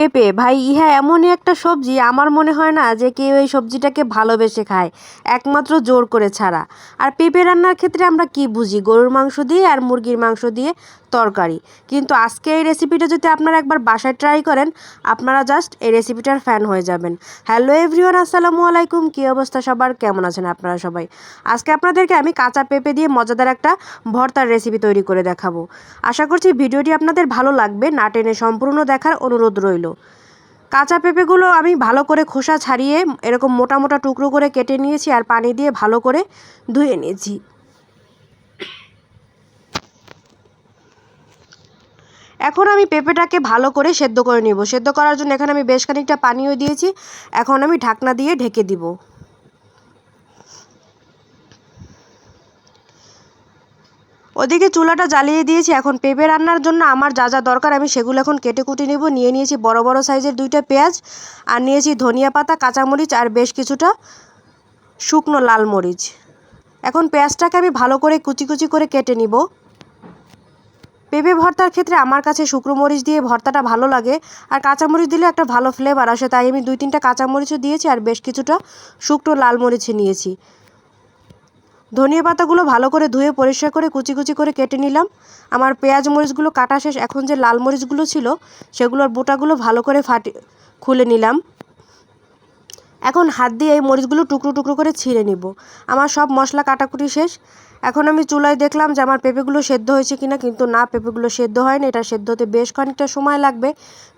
পেঁপে ভাই ইহা এমনই একটা সবজি, আমার মনে হয় না যে কেউ এই সবজিটাকে ভালোবেসে খায়, একমাত্র জোর করে ছাড়া। আর পেঁপে রান্নার ক্ষেত্রে আমরা কি বুঝি, গরুর মাংস দিয়ে আর মুরগির মাংস দিয়ে তরকারি। কিন্তু আজকে এই রেসিপিটা যদি আপনারা একবার বাসায় ট্রাই করেন, আপনারা জাস্ট এই রেসিপিটার ফ্যান হয়ে যাবেন। হ্যালো এভরিওয়ান, আসসালামু আলাইকুম। কী অবস্থা সবার, কেমন আছেন আপনারা সবাই? আজকে আপনাদেরকে আমি কাঁচা পেঁপে দিয়ে মজাদার একটা ভর্তার রেসিপি তৈরি করে দেখাবো। আশা করছি ভিডিওটি আপনাদের ভালো লাগবে, না টেনে সম্পূর্ণ দেখার অনুরোধ রইল। কাঁচা পেঁপেগুলো আমি ভালো করে খোসা ছাড়িয়ে এরকম মোটা মোটা টুকরো করে কেটে নিয়েছি আর পানি দিয়ে ভালো করে ধুয়ে নিয়েছি। এখন আমি পেঁপেটাকে ভালো করে সেদ্ধ করে নিব। সেদ্ধ করার জন্য এখানে আমি বেশ খানিকটা পানিও দিয়েছি। এখন আমি ঢাকনা দিয়ে ঢেকে দিব। ওদিকে চুলাটা জ্বালিয়ে দিয়েছি। এখন পেঁপে রান্নার জন্য আমার যা যা দরকার আমি সেগুলো এখন কেটে কুটে নেব। নিয়ে নিয়েছি বড় বড় সাইজের 2টা পেঁয়াজ, আর নিয়েছি ধনিয়া পাতা, কাঁচামরিচ আর বেশ কিছুটা শুকনো লাল মরিচ। এখন পেঁয়াজটাকে আমি ভালো করে কুচি কুচি করে কেটে নিব। পেঁপে ভর্তার ক্ষেত্রে আমার কাছে শুকনো মরিচ দিয়ে ভর্তাটা ভালো লাগে, আর কাঁচামরিচ দিলে একটা ভালো ফ্লেভার আসে, তাই আমি 2-3টা কাঁচামরিচও দিয়েছি আর বেশ কিছুটা শুকনো লাল মরিচও নিয়েছি। ধনিয়া পাতাগুলো ভালো করে ধুয়ে পরিষ্কার করে কুচি কুচি করে কেটে নিলাম। আমার পেঁয়াজ মরিচগুলো কাটা শেষ। এখন যে লাল মরিচগুলো ছিল সেগুলোর বোটাগুলো ভালো করে খুলে নিলাম। এখন হাত দিয়ে এই মরিচগুলো টুকরো টুকরো করে ছিঁড়ে নিব। আমার সব মশলা কাটাকুটি শেষ। এখন আমি চুলায় দেখলাম যে আমার পেঁপেগুলো সেদ্ধ হয়েছে কিনা, কিন্তু না, পেঁপেগুলো সেদ্ধ হয়নি। এটা সেদ্ধ হতে বেশ খানিকটা সময় লাগবে।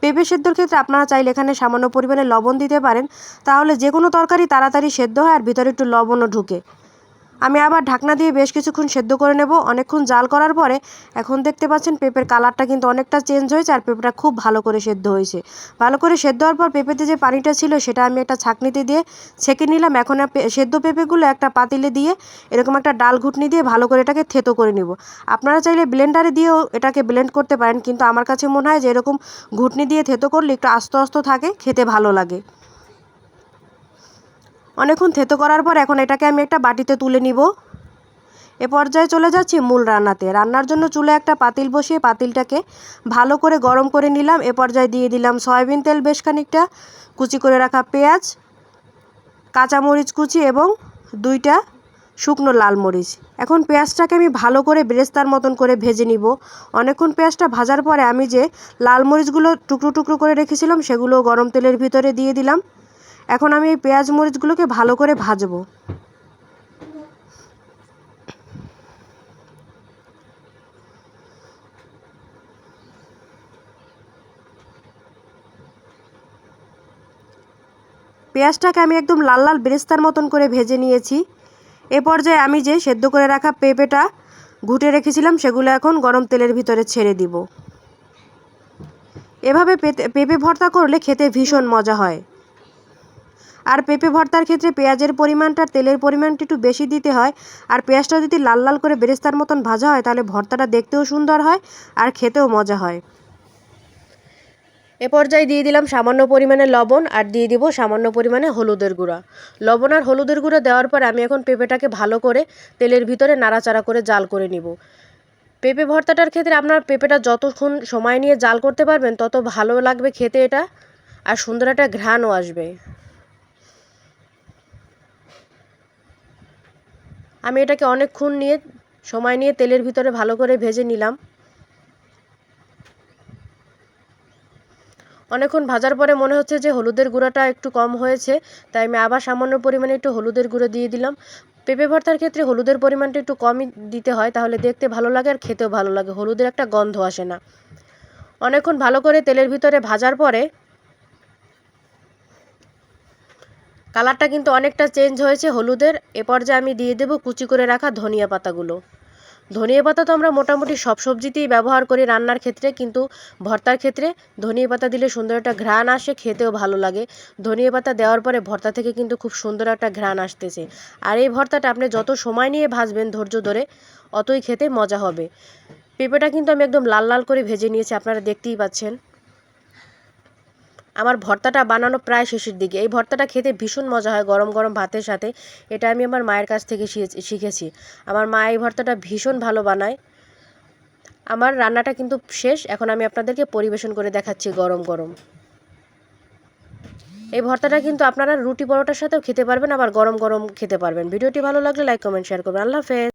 পেঁপে সেদ্ধর ক্ষেত্রে আপনারা চাইলে এখানে সামান্য পরিমাণে লবণ দিতে পারেন, তাহলে যে কোনো তরকারি তাড়াতাড়ি সেদ্ধ হয় আর ভিতরে একটু লবণও ঢুকে। আমি আবার ঢাকনা দিয়ে বেশ কিছুক্ষণ সেদ্ধ করে নেব। অনেকক্ষণ জাল করার পরে এখন দেখতে পাচ্ছেন পেঁপের কালারটা কিন্তু অনেকটা চেঞ্জ হয়েছে আর পেঁপেটা খুব ভালো করে সেদ্ধ হয়েছে। ভালো করে সেদ্ধ হওয়ার পর পেঁপেতে যে পানিটা ছিল সেটা আমি একটা ছাঁকনিতে দিয়ে ছেঁকে নিলাম। এখন সেদ্ধ পেঁপেগুলো একটা পাতিলে দিয়ে এরকম একটা ডাল ঘুটনি দিয়ে ভালো করে এটাকে থেতো করে নিব। আপনারা চাইলে ব্লেন্ডারে দিয়েও এটাকে ব্লেন্ড করতে পারেন, কিন্তু আমার কাছে মনে হয় যে এরকম ঘুটনি দিয়ে থেতো করলে একটু আস্ত আস্ত থাকে, খেতে ভালো লাগে। অনেকক্ষণ থেতো করার পর এখন এটাকে আমি একটা বাটিতে তুলে নিব। এ পর্যায়ে চলে যাচ্ছি মূল রান্নাতে। রান্নার জন্য চুলে একটা পাতিল বসিয়ে পাতিলটাকে ভালো করে গরম করে নিলাম। এ পর্যায়ে দিয়ে দিলাম সয়াবিন তেল বেশ খানিকটা, কুচি করে রাখা পেঁয়াজ, কাঁচামরিচ কুচি এবং 2টা শুকনো লাল মরিচ। এখন পেঁয়াজটাকে আমি ভালো করে বেরেস্তার মতন করে ভেজে নিব। অনেকক্ষণ পেঁয়াজটা ভাজার পরে আমি যে লাল মরিচগুলো টুকরো টুকরো করে রেখেছিলাম সেগুলো গরম তেলের ভিতরে দিয়ে দিলাম। এখন আমি এই পেঁয়াজ মরিচগুলোকে ভালো করে ভাজবো। পেঁয়াজটাকে আমি একদম লাল লাল বেরেস্তার মতন করে ভেজে নিয়েছি। এ পর্যায়ে আমি যে সেদ্ধ করে রাখা পেঁপেটা ঘুটে রেখেছিলাম সেগুলো এখন গরম তেলের ভিতরে ছেড়ে দিব। এভাবে পেঁপে ভর্তা করলে খেতে ভীষণ মজা হয়। আর পেঁপে ভর্তার ক্ষেত্রে পেঁয়াজের পরিমাণটা, তেলের পরিমাণটা একটু বেশি দিতে হয়। আর পেঁয়াজটা যদি লাল লাল করে বেরেস্তার মতন ভাজা হয় তাহলে ভর্তাটা দেখতেও সুন্দর হয় আর খেতেও মজা হয়। এ পর্যায়ে দিয়ে দিলাম সামান্য পরিমাণে লবণ আর দিয়ে দিব সামান্য পরিমাণে হলুদের গুঁড়া। লবণ আর হলুদের গুঁড়া দেওয়ার পর আমি এখন পেঁপেটাকে ভালো করে তেলের ভিতরে নাড়াচাড়া করে জাল করে নিব। পেঁপে ভর্তাটার ক্ষেত্রে আপনার পেঁপেটা যতক্ষণ সময় নিয়ে জাল করতে পারবেন তত ভালো লাগবে খেতে এটা, আর সুন্দর একটা ঘ্রাণও আসবে। আমি এটাকে অনেকক্ষণ সময় নিয়ে তেলের ভিতরে ভালো করে ভেজে নিলাম। অনেকক্ষণ ভাজার পরে মনে হচ্ছে যে হলুদের গুঁড়াটা একটু কম হয়েছে, তাই আমি আবার সামান্য পরিমাণে একটু হলুদের গুঁড়ো দিয়ে দিলাম। পেঁপে ভর্তার ক্ষেত্রে হলুদের পরিমাণটা একটু কমই দিতে হয়, তাহলে দেখতে ভালো লাগে আর খেতেও ভালো লাগে, হলুদের একটা গন্ধ আসে না। অনেকক্ষণ ভালো করে তেলের ভিতরে ভাজার পরে কালারটা কিন্তু অনেকটা চেঞ্জ হয়েছে হলুদের। এ পর্যায়ে আমি দিয়ে দেব কুচি করে রাখা ধনিয়া পাতাগুলো। ধনিয়া পাতা তো আমরা মোটামুটি সব সবজিতেই ব্যবহার করি রান্নার ক্ষেত্রে, কিন্তু ভর্তার ক্ষেত্রে ধনিয়া পাতা দিলে সুন্দর একটা ঘ্রাণ আসে, খেতেও ভালো লাগে। ধনিয়া পাতা দেওয়ার পরে ভর্তা থেকে কিন্তু খুব সুন্দর একটা ঘ্রাণ আসতেছে। আর এই ভর্তাটা আপনি যত সময় নিয়ে ভাজবেন ধৈর্য ধরে, অতই খেতে মজা হবে। পেঁপেটা কিন্তু আমি একদম লাল লাল করে ভেজে নিয়েছি, আপনারা দেখতেই পাচ্ছেন। আমার ভর্তাটা বানানো প্রায় শেষের দিকে। এই ভর্তাটা খেতে ভীষণ মজা হয় গরম গরম ভাতের সাথে। এটা আমি আমার মায়ের কাছ থেকে শিখেছি। আমার মা এই ভর্তাটা ভীষণ ভালো বানায়। আমার রান্নাটা কিন্তু শেষ। এখন আমি আপনাদেরকে পরিবেশন করে দেখাচ্ছি গরম গরম। এই ভর্তাটা কিন্তু আপনারা রুটি পরোটার সাথেও খেতে পারবেন, আবার গরম গরম খেতে পারবেন। ভিডিওটি ভালো লাগলে লাইক কমেন্ট শেয়ার করবেন। আল্লাহ হাফেজ।